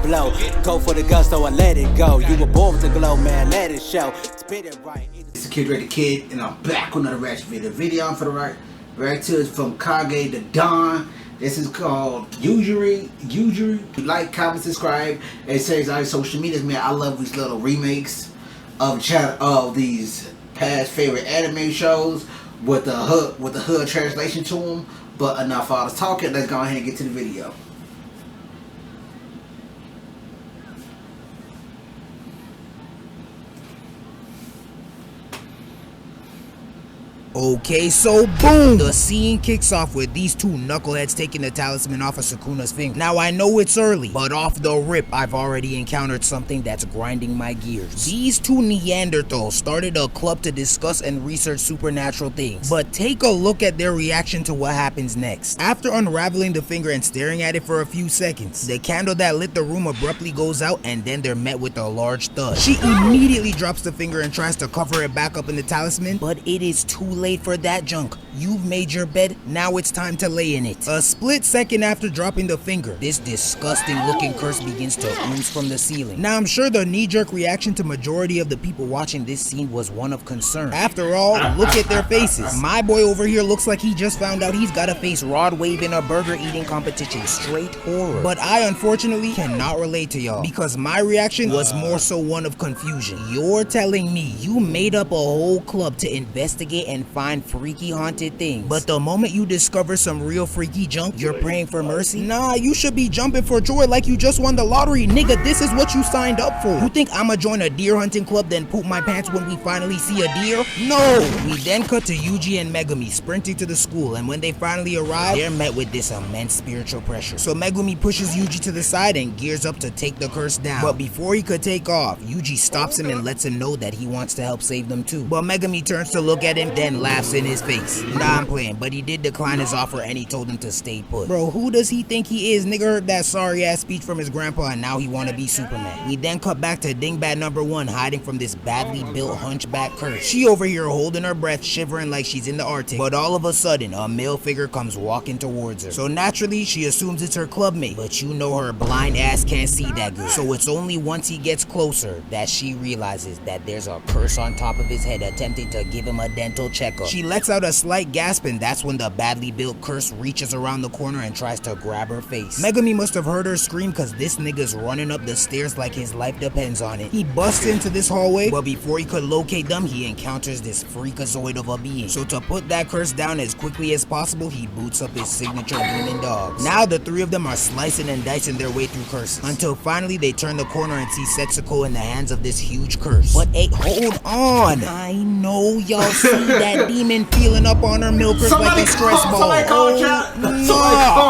blow. Go for the gusto and let it go. You were born with the glow, man, let it show. Spit it right. It's the Kid Dre the Kid, and I'm back with another reaction video. The video I'm for the react to is from Kage The Don. This is called Yuji. Like, comment, subscribe. It says on social medias, man. I love these little remakes of these past favorite anime shows with the hood translation to them. But enough all this talking. Let's go ahead and get to the video. Okay, so boom! The scene kicks off with these two knuckleheads taking the talisman off of Sukuna's finger. Now I know it's early, but off the rip, I've already encountered something that's grinding my gears. These two Neanderthals started a club to discuss and research supernatural things, but take a look at their reaction to what happens next. After unraveling the finger and staring at it for a few seconds, the candle that lit the room abruptly goes out, and then they're met with a large thud. She immediately drops the finger and tries to cover it back up in the talisman, but it is too late for that junk. You've made your bed, now it's time to lay in it. A split second after dropping the finger, this disgusting looking curse begins to ooze from the ceiling. Now I'm sure the knee-jerk reaction to majority of the people watching this scene was one of concern. After all, look at their faces. My boy over here looks like he just found out he's gotta face rod wave in a burger eating competition. Straight horror. But I unfortunately cannot relate to y'all, because my reaction was more so one of confusion. You're telling me you made up a whole club to investigate and find freaky haunted things, but the moment you discover some real freaky junk, you're praying for mercy? Nah, you should be jumping for joy like you just won the lottery. Nigga, this is what you signed up for. You think I'ma join a deer hunting club then poop my pants when we finally see a deer? No! We then cut to Yuji and Megeumi sprinting to the school, and when they finally arrive, they're met with this immense spiritual pressure. So Megeumi pushes Yuji to the side and gears up to take the curse down. But before he could take off, Yuji stops him and lets him know that he wants to help save them too. But Megeumi turns to look at him, then laughs in his face. Nah, I'm playing, but he did decline his offer and he told him to stay put. Bro, who does he think he is? Nigga heard that sorry ass speech from his grandpa and now he wanna be Superman. We then cut back to Dingbat number 1 hiding from this badly built hunchback curse. She over here holding her breath, shivering like she's in the Arctic, but all of a sudden a male figure comes walking towards her. So naturally she assumes it's her clubmate, but you know her blind ass can't see that good. So it's only once he gets closer that she realizes that there's a curse on top of his head attempting to give him a dental checkup. She lets out a slight gasp, and that's when the badly built curse reaches around the corner and tries to grab her face. Megeumi must have heard her scream because this nigga's running up the stairs like his life depends on it. He busts into this hallway, but before he could locate them, he encounters this freakazoid of a being. So to put that curse down as quickly as possible, he boots up his signature demon dogs. Now the three of them are slicing and dicing their way through curses, until finally they turn the corner and see Setsuko in the hands of this huge curse. But hey, hold on! I know y'all see that demon feeling up on her milkers like a stress ball. Somebody call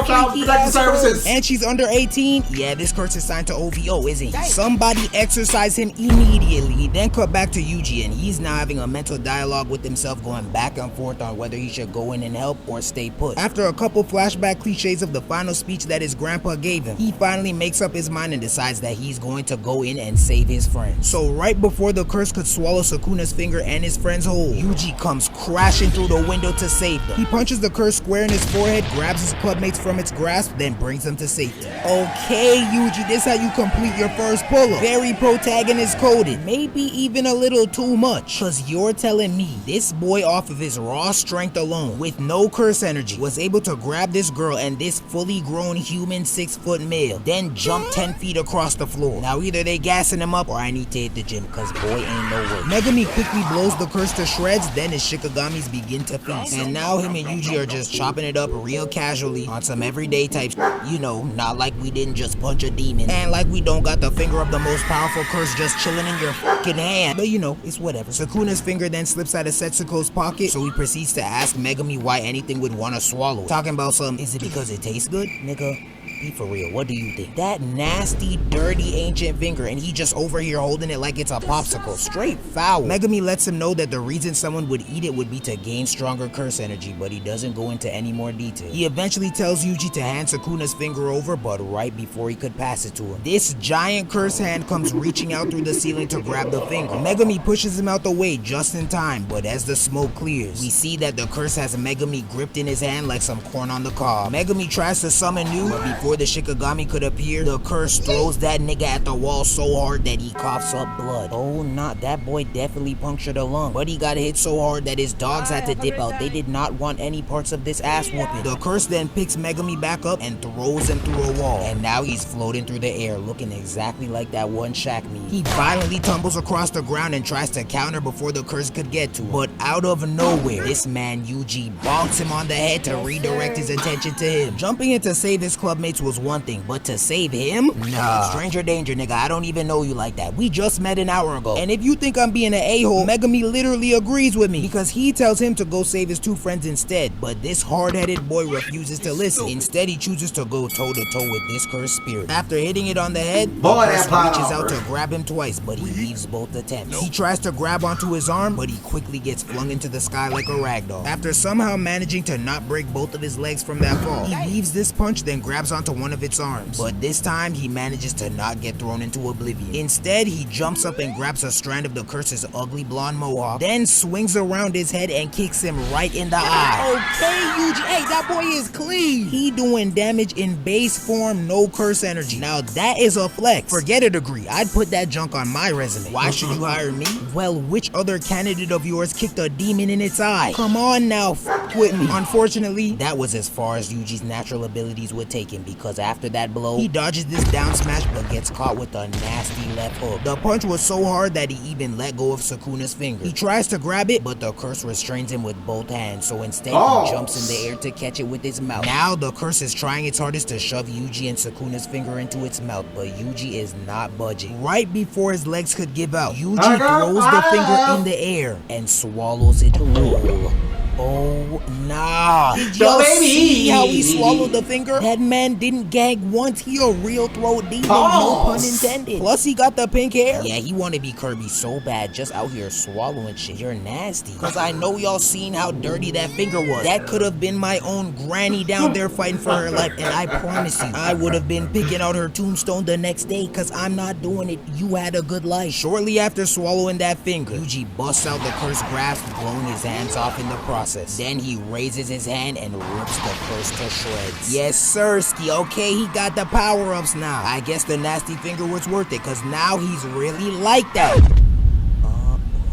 child protective services. And she's under 18? Yeah, this curse is signed to OVO, isn't he? Somebody exorcise him immediately. Then cut back to Yuji, and he's now having a mental dialogue with himself, going back and forth on whether he should go in and help or stay put. After a couple flashback cliches of the final speech that his grandpa gave him, he finally makes up his mind and decides that he's going to go in and save his friend. So right before the curse could swallow Sukuna's finger and his friend's whole, Yuji comes crashing through the window to save them. He punches the curse square in his forehead, grabs his clubmates from its grasp, then brings them to safety. Okay, Yuji, this how you complete your first pull-up. Very protagonist coded. Maybe even a little too much. Cause you're telling me this boy off of his raw strength alone, with no curse energy, was able to grab this girl and this fully grown human 6-foot male, then jump 10 feet across the floor. Now either they gassing him up or I need to hit the gym, cause boy ain't no way. Megeumi quickly blows the curse to shreds, then his Shikagamis begin to feast. And now him and Yuji are just chopping it up real casually on some everyday type you know, not like we didn't just punch a demon, and like we don't got the finger of the most powerful curse just chilling in your fucking hand, but you know, it's whatever. Sukuna's finger then slips out of Setsuko's pocket, so he proceeds to ask Megeumi why anything would want to swallow it. Talking about some, is it because it tastes good? Nigga, be for real, what do you think? That nasty, dirty, ancient finger, and he just over here holding it like it's a popsicle. Straight foul. Megeumi lets him know that the reason someone would eat it would be to gain stronger curse energy, but he doesn't go into any more detail. He eventually tells Yuji to hand Sukuna's finger over, but right before he could pass it to him, this giant curse hand comes reaching out through the ceiling to grab the finger. Megeumi pushes him out the way just in time, but as the smoke clears, we see that the curse has Megeumi gripped in his hand like some corn on the cob. Megeumi tries to summon new, but before before the Shikigami could appear, the curse throws that nigga at the wall so hard that he coughs up blood. Oh, not that boy definitely punctured a lung, but he got hit so hard that his dogs had to dip out. They did not want any parts of this ass whooping. The curse then picks Megeumi back up and throws him through a wall, and now he's floating through the air looking exactly like that one Shaq meme. He violently tumbles across the ground and tries to counter before the curse could get to him, but out of nowhere, this man Yuji bonks him on the head to redirect his attention to him. Jumping in to save his clubmates was one thing, but to save him? Nah. Stranger danger, nigga. I don't even know you like that. We just met an hour ago, and if you think I'm being an a-hole, Megeumi literally agrees with me because he tells him to go save his two friends instead, but this hard-headed boy refuses to listen. Instead, he chooses to go toe-to-toe with this cursed spirit. After hitting it on the head, the curse reaches out to grab him twice, but he leaves both attempts. He tries to grab onto his arm, but he quickly gets flung into the sky like a ragdoll. After somehow managing to not break both of his legs from that fall, he leaves this punch, then grabs onto one of its arms. But this time, he manages to not get thrown into oblivion. Instead, he jumps up and grabs a strand of the curse's ugly blonde mohawk, then swings around his head and kicks him right in the eye. Okay, Yuji, hey, that boy is clean. He doing damage in base form, no curse energy. Now that is a flex. Forget a degree. I'd put that junk on my resume. Why should you hire me? Well, which other candidate of yours kicked a demon in its eye? Come on now, f with me. Unfortunately, that was as far as Yuji's natural abilities would take him, because after that blow, he dodges this down smash but gets caught with a nasty left hook. The punch was so hard that he even let go of Sukuna's finger. He tries to grab it, but the curse restrains him with both hands, so instead he jumps in the air to catch it with his mouth. Now the curse is trying its hardest to shove Yuji and Sukuna's finger into its mouth, but Yuji is not budging. Right before his legs could give out, Yuji throws the finger in the air and swallows it whole. Oh, nah. Did y'all see how he swallowed the finger? That man didn't gag once. He a real throat demon, no pun intended. Plus, he got the pink hair. Yeah, he want to be Kirby so bad, just out here swallowing shit. You're nasty. Cause I know y'all seen how dirty that finger was. That could have been my own granny down there fighting for her life, and I promise you, I would have been picking out her tombstone the next day, cause I'm not doing it. You had a good life. Shortly after swallowing that finger, Yuji busts out the cursed grasp, blowing his hands off in the process. Then he raises his hand and rips the curse to shreds. Yes, sirski. Okay, he got the power-ups now. I guess the nasty finger was worth it, cause now he's really like that.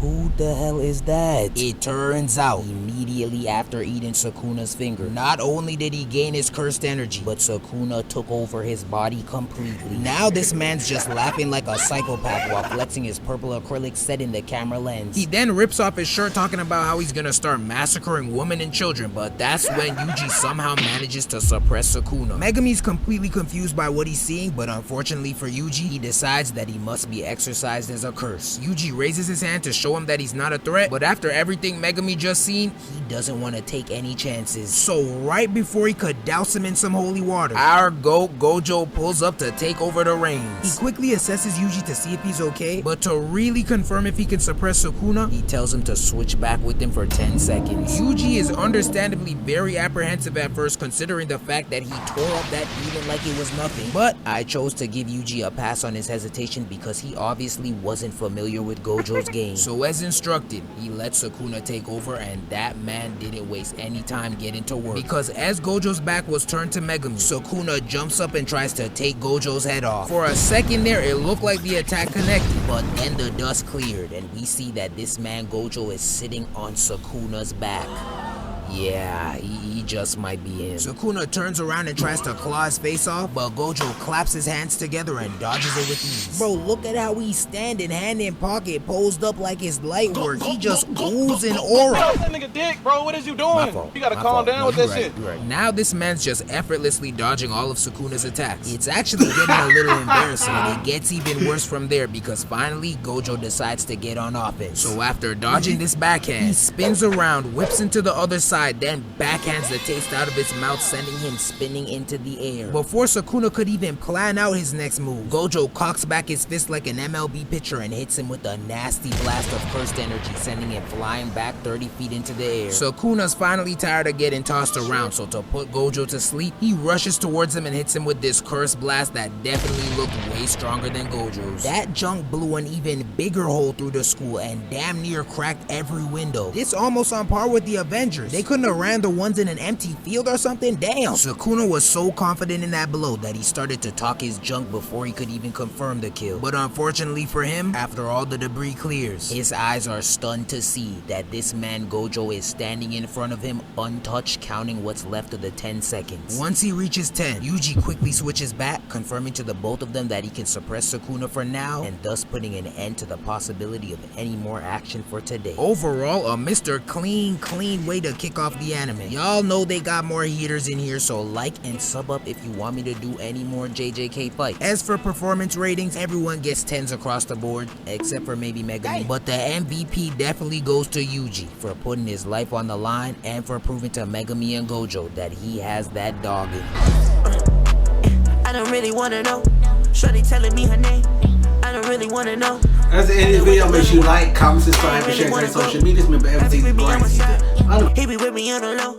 Who the hell is that? It turns out, immediately after eating Sukuna's finger, not only did he gain his cursed energy, but Sukuna took over his body completely. Now this man's just laughing like a psychopath while flexing his purple acrylic set in the camera lens. He then rips off his shirt talking about how he's gonna start massacring women and children, but that's when Yuji somehow manages to suppress Sukuna. Megumi's completely confused by what he's seeing, but unfortunately for Yuji, he decides that he must be exorcised as a curse. Yuji raises his hand to show him that he's not a threat, but after everything Megeumi just seen, he doesn't want to take any chances. So right before he could douse him in some holy water, our goat Gojo pulls up to take over the reins. He quickly assesses Yuji to see if he's okay, but to really confirm if he can suppress Sukuna, he tells him to switch back with him for 10 seconds. Yuji is understandably very apprehensive at first, considering the fact that he tore up that demon like it was nothing, but I chose to give Yuji a pass on his hesitation because he obviously wasn't familiar with Gojo's game. So as instructed, he let Sukuna take over, and that man didn't waste any time getting to work, because as Gojo's back was turned to Megeumi, Sukuna jumps up and tries to take Gojo's head off. For a second there, it looked like the attack connected, but then the dust cleared and we see that this man Gojo is sitting on Sukuna's back. Yeah, he just might be him. Sukuna turns around and tries to claw his face off, but Gojo claps his hands together and dodges it with ease. Bro, look at how he's standing, hand in pocket, posed up like his light work. He just oozing aura. That nigga dick, bro. What is you doing? You gotta calm down with that shit. Right. Now this man's just effortlessly dodging all of Sukuna's attacks. It's actually getting a little embarrassing, and it gets even worse from there because finally Gojo decides to get on offense. So after dodging this backhand, he spins around, whips into the other side, then backhands the taste out of his mouth, sending him spinning into the air. Before Sukuna could even plan out his next move, Gojo cocks back his fist like an MLB pitcher and hits him with a nasty blast of cursed energy, sending him flying back 30 feet into the air. Sukuna's finally tired of getting tossed around, so to put Gojo to sleep, he rushes towards him and hits him with this cursed blast that definitely looked way stronger than Gojo's. That junk blew an even bigger hole through the school and damn near cracked every window. This almost on par with the Avengers. They couldn't have ran the ones in an empty field or something? Damn. Sukuna was so confident in that blow that he started to talk his junk before he could even confirm the kill. But unfortunately for him, after all the debris clears, his eyes are stunned to see that this man Gojo is standing in front of him untouched, counting what's left of the 10 seconds. Once he reaches 10, Yuji quickly switches back, confirming to the both of them that he can suppress Sukuna for now, and thus putting an end to the possibility of any more action for today. Overall, a Mr. Clean way to kick off the anime. Y'all know they got more heaters in here, so like and sub up if you want me to do any more JJK fights. As for performance ratings, everyone gets 10s across the board, except for maybe Megeumi. But the MVP definitely goes to Yuji for putting his life on the line and for proving to Megeumi and Gojo that he has that dog in him. I don't really wanna know. Shorty telling me her name. I don't really wanna know. That's the end of this video. Make sure you like, comment, subscribe, and share on social media. Remember everything's bright. He be with me on the low.